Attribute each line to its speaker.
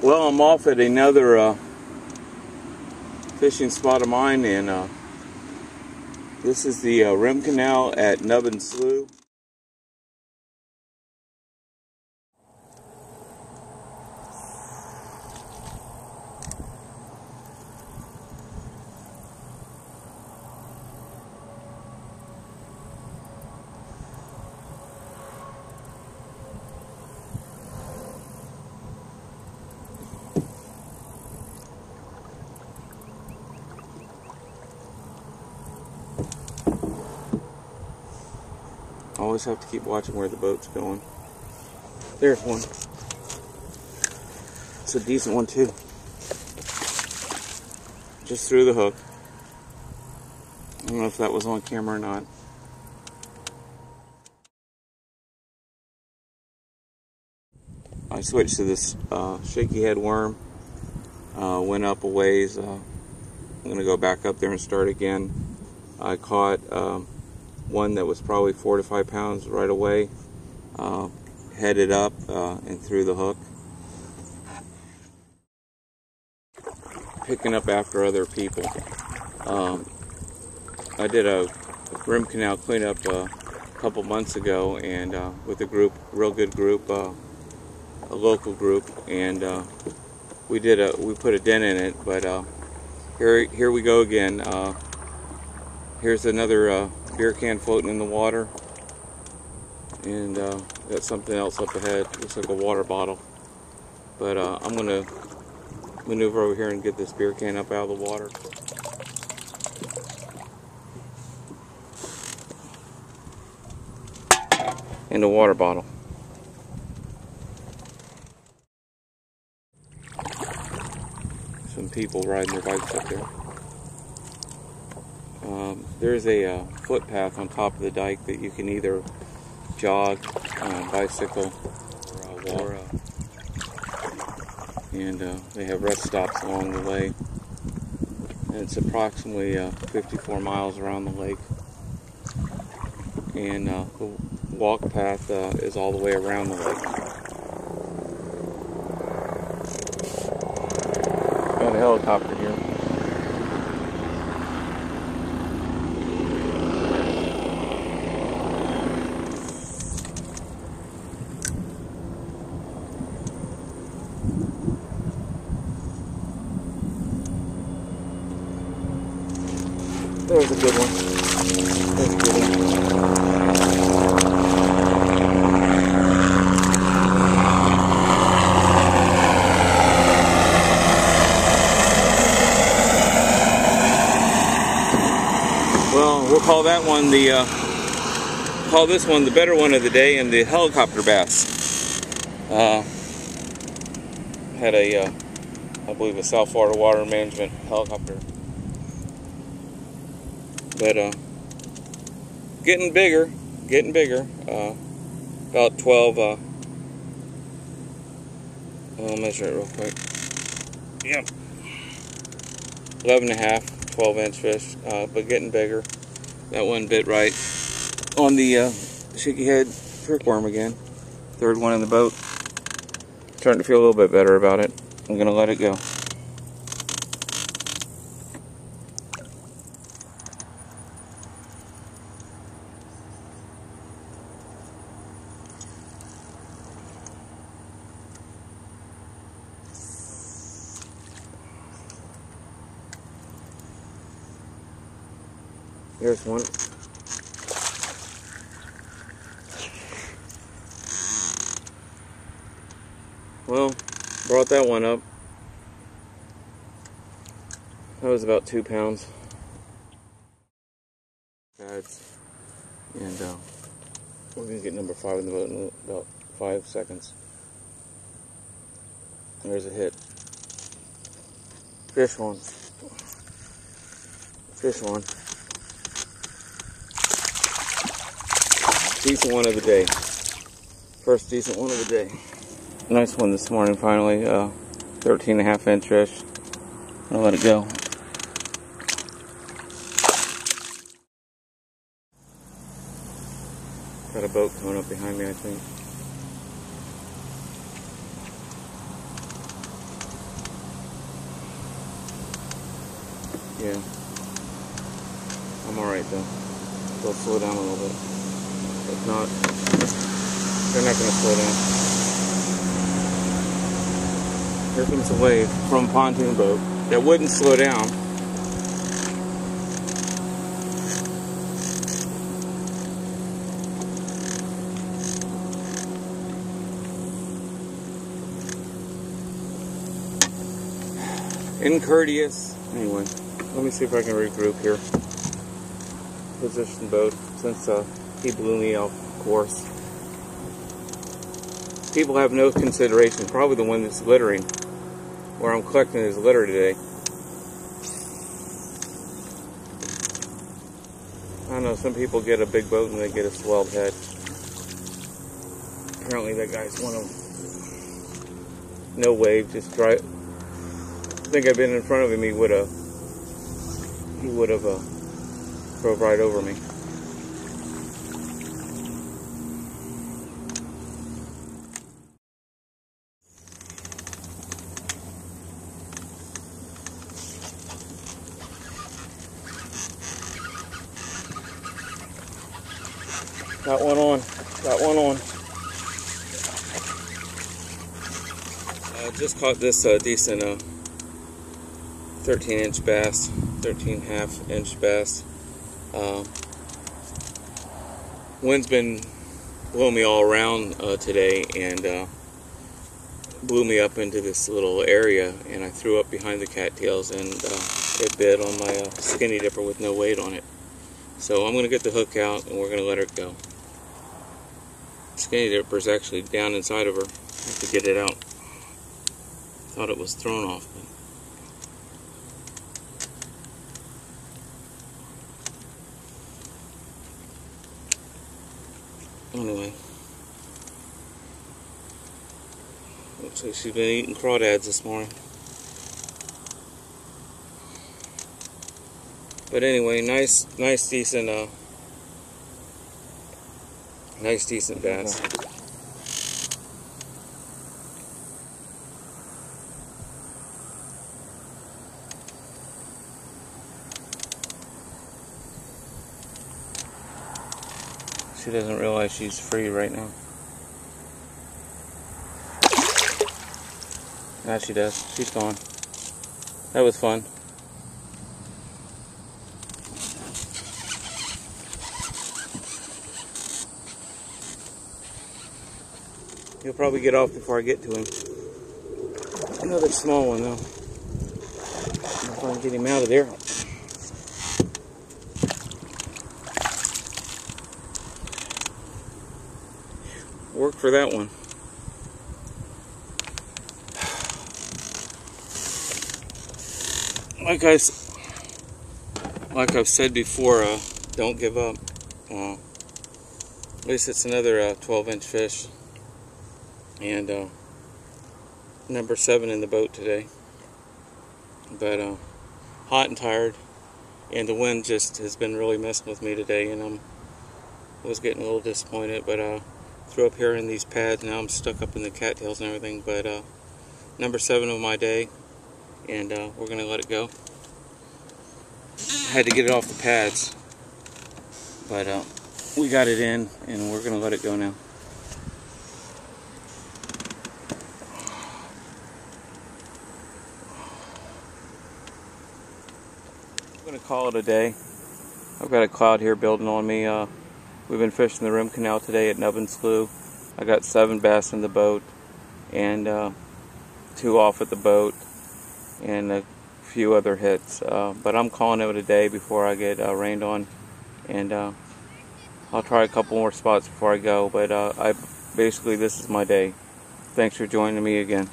Speaker 1: Well, I'm off at another fishing spot of mine, and this is the Rim Canal at Nubbin Slough. Always have to keep watching where the boat's going. There's one. It's a decent one too. Just threw the hook. I don't know if that was on camera or not. I switched to this shaky head worm. Went up a ways. I'm going to go back up there and start again. I caught one that was probably 4 to 5 pounds right away. Headed up and threw the hook. Picking up after other people. I did a rim canal cleanup a couple months ago, and with a group, real good group, a local group, and we put a dent in it. But here we go again. Here's another beer can floating in the water, and got something else up ahead. Looks like a water bottle. But I'm gonna maneuver over here and get this beer can up out of the water. And a water bottle. Some people riding their bikes up there. There's a footpath on top of the dike that you can either jog, bicycle, or walk. And they have rest stops along the way. And it's approximately 54 miles around the lake. And the walk path is all the way around the lake. Got a helicopter here. There's a good one. There's a good one. Well, we'll call that one call this one the better one of the day, and the helicopter bass. Had a, I believe a South Florida Water Management helicopter. But getting bigger, about 12, I'll measure it real quick. Yep. 11 and a half, 12-inch fish, but getting bigger. That one bit right on the shaky head prickworm again. Third one in the boat. Starting to feel a little bit better about it. I'm gonna let it go. Here's one. Well, brought that one up. That was about 2 pounds. And we're gonna get number 5 in the boat in about 5 seconds. There's a hit. Fish one. Fish one. Decent one of the day. First decent one of the day. Nice one this morning finally. 13 and a half inch fish. I'll let it go. Got a boat coming up behind me, I think. Yeah. I'm alright though. They'll slow down a little bit. If not, they're not going to slow down. Here comes a wave from a pontoon boat that wouldn't slow down. Incourteous. Anyway, let me see if I can regroup here. Position boat since he blew me off course. People have no consideration. Probably the one that's littering, where I'm collecting his litter today. I don't know. Some people get a big boat and they get a swelled head. Apparently, that guy's one of them. No wave, just dry. I think I've been in front of him. He would have drove right over me. Got one on. Got one on. Just caught this decent 13-inch bass, 13.5-inch bass. Wind's been blowing me all around today, and blew me up into this little area, and I threw up behind the cattails, and it bit on my skinny dipper with no weight on it. So I'm going to get the hook out, and we're going to let her go. Skinny dipper's actually down inside of her. I have to get it out. Thought it was thrown off, but anyway. Looks like she's been eating crawdads this morning. But anyway, nice decent bass. She doesn't realize she's free right now. Now she does. She's gone. That was fun. He'll probably get off before I get to him. Another small one though. If I can get him out of there. Worked for that one. Like I've said before, don't give up. At least it's another 12-inch fish. And number 7 in the boat today. But hot and tired, and the wind just has been really messing with me today, and I was getting a little disappointed. But threw up here in these pads. Now I'm stuck up in the cattails and everything. But number 7 of my day, and we're gonna let it go. I had to get it off the pads, but we got it in, and we're gonna let it go now. I'm going to call it a day. I've got a cloud here building on me. We've been fishing the Rim Canal today at Nubbin Slough. I got 7 bass in the boat, and 2 off at the boat, and a few other hits. But I'm calling it a day before I get rained on, and I'll try a couple more spots before I go. But basically this is my day. Thanks for joining me again.